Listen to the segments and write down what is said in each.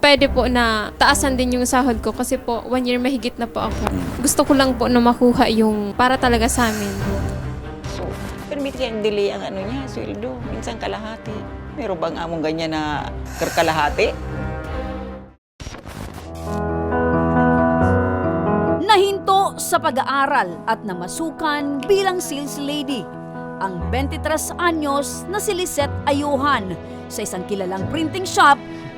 pwede po na taasan din yung sahod ko kasi po 1 year mahigit na po ako. Gusto ko lang po na makuha yung para talaga sa amin. So, permit kayang delay ang ano niya, sweldo. Minsan kalahati. Meron bang among ganyan na kalahati? Nahinto sa pag-aaral at namasukan bilang sales lady ang 23 anyos na si Lisette Ayuhan sa isang kilalang printing shop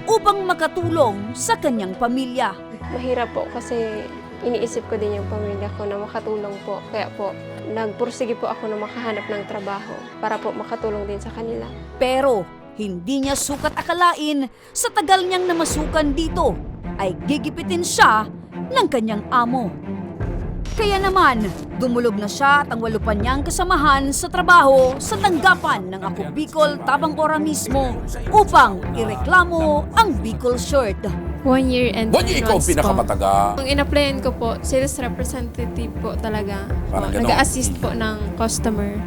upang makatulong sa kanyang pamilya. Mahirap po kasi iniisip ko din yung pamilya ko na makatulong po. Kaya po, nagpursige po ako na makahanap ng trabaho para po makatulong din sa kanila. Pero hindi niya sukat akalain sa tagal niyang namasukan dito ay gigipitin siya ng kanyang amo. Kaya naman, dumulog na siya at ang 8 pa niyang kasamahan sa trabaho sa tanggapan ng Ako Bicol Tabang Ora mismo upang ireklamo ang Bicol Shirt. 1 year and 1 year ikaw ang pinakamataga. Ang in-applyan ko po, sales representative po talaga. Parang ganon. Nag-assist po ng customer.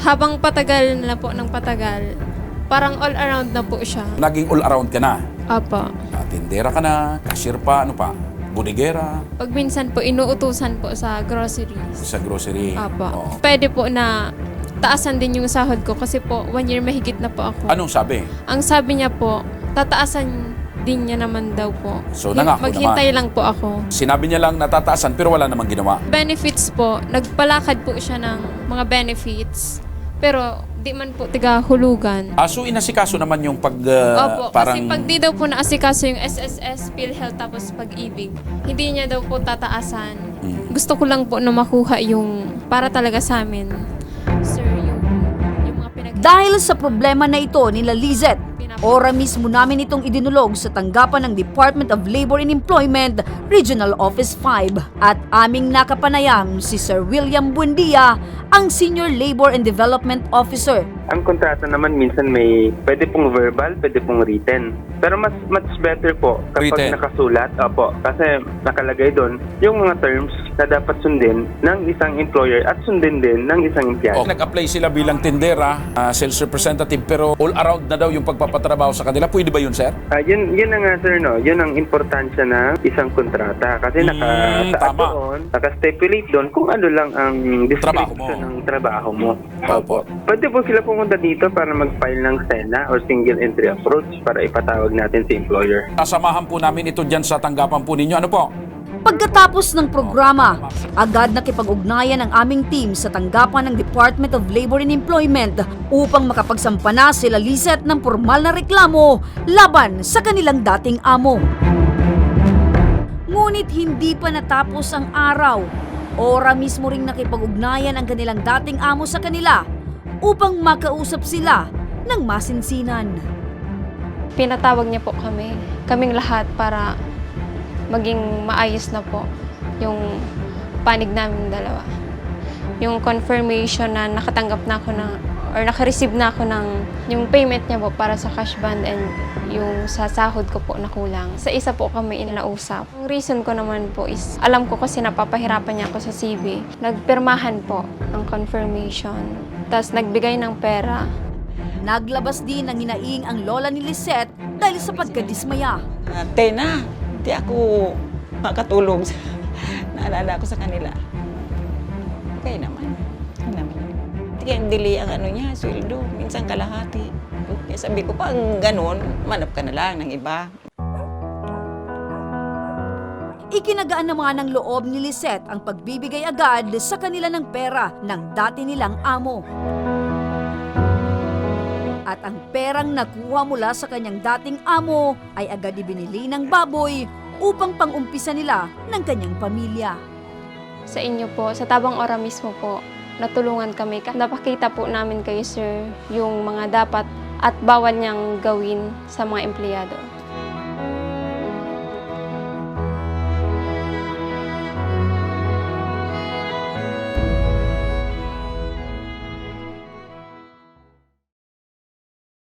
Habang patagal na po ng patagal, parang all around na po siya. Naging all around ka na. Apa. Tindera ka na, cashier pa, ano pa? Bodegera, Pag minsan po, inuutusan po sa groceries. sa grocery. Apa. Oo. Pwede po na taasan din yung sahod ko kasi po 1 year mahigit na po ako. Anong sabi? Ang sabi niya po, tataasan din niya naman daw po. So, nangako Maghintay naman. lang po ako. Sinabi niya lang natataasan pero wala namang ginawa. Benefits po, nagpalakad po siya ng mga benefits. Pero di man po tiga hulugan. So inasikaso naman yung pag Opo, parang... kasi pag di daw po naasikaso yung SSS, PhilHealth, tapos pag-ibig, hindi niya daw po tataasan. Gusto ko lang po na makuha yung para talaga sa amin. Sir, yung mga Dahil sa problema na ito nila Lizette, ora mismo namin itong idinulog sa tanggapan ng Department of Labor and Employment Regional Office 5 at aming nakapanayam si Sir William Buendia, ang Senior Labor and Development Officer. Ang kontrata naman minsan may pwede pong verbal, pwede pong written. Pero much better po kapag Written. nakasulat. Opo, kasi nakalagay doon yung mga terms na dapat sundin ng isang employer at sundin din ng isang empleyado. Nag-apply sila bilang tindera, sales representative, pero all around na daw yung pagpapatrabaho sa kanila. Pwede ba yun, sir? Yun na nga sir, no? Yun ang importansya ng isang kontrata. Kasi nakasaad tama. doon, naka-stipulate doon kung ano lang ang Trabaho mo. description ng trabaho mo. Opo. Pwede po sila pumunta dito para mag-file ng SENA or Single Entry Approach para ipatawag natin sa employer. Sasamahan po namin ito dyan sa tanggapan po ninyo. Ano po? Pagkatapos ng programa, agad nakipag-ugnayan ang aming team sa tanggapan ng Department of Labor and Employment upang makapagsampa na sila Lizette ng formal na reklamo laban sa kanilang dating amo. Ngunit hindi pa natapos ang araw. Ora mismo ring nakipag-ugnayan ang kanilang dating amo sa kanila upang makausap sila ng masinsinan. pinatawag niya po kaming lahat para maging maayos na po yung panig namin dalawa. Yung confirmation na nakatanggap na ako or naka-receive na ako ng yung payment niya po para sa cash bond and yung sa sahod ko po na kulang. Sa isa po kami inausap. Ang reason ko naman po is, alam ko kasi napapahirapan niya ako sa CV. Nagpirmahan po ang confirmation. Tapos nagbigay ng pera. Naglabas din ng hinaing ang lola ni Lisette dahil sa pagkadismaya. Tena, di ako makatulong. Naalala ko sa kanila. Okay naman. Okay naman. Hindi kaya delay ang ano niya, sweldo. Minsan kalahati. Okay, sabi ko pa, ang ganun, manap ka na lang ng iba. Ikinagaan naman ng loob ni Lisette ang pagbibigay agad sa kanila ng pera ng dati nilang amo. At ang perang nakuha mula sa kanyang dating amo ay agad ibinili ng baboy upang pang-umpisa nila ng kanyang pamilya. Sa inyo po, sa Tabang Ora mismo po, natulungan kami. Napakita po namin kayo, sir, yung mga dapat at bawal niyang gawin sa mga empleyado.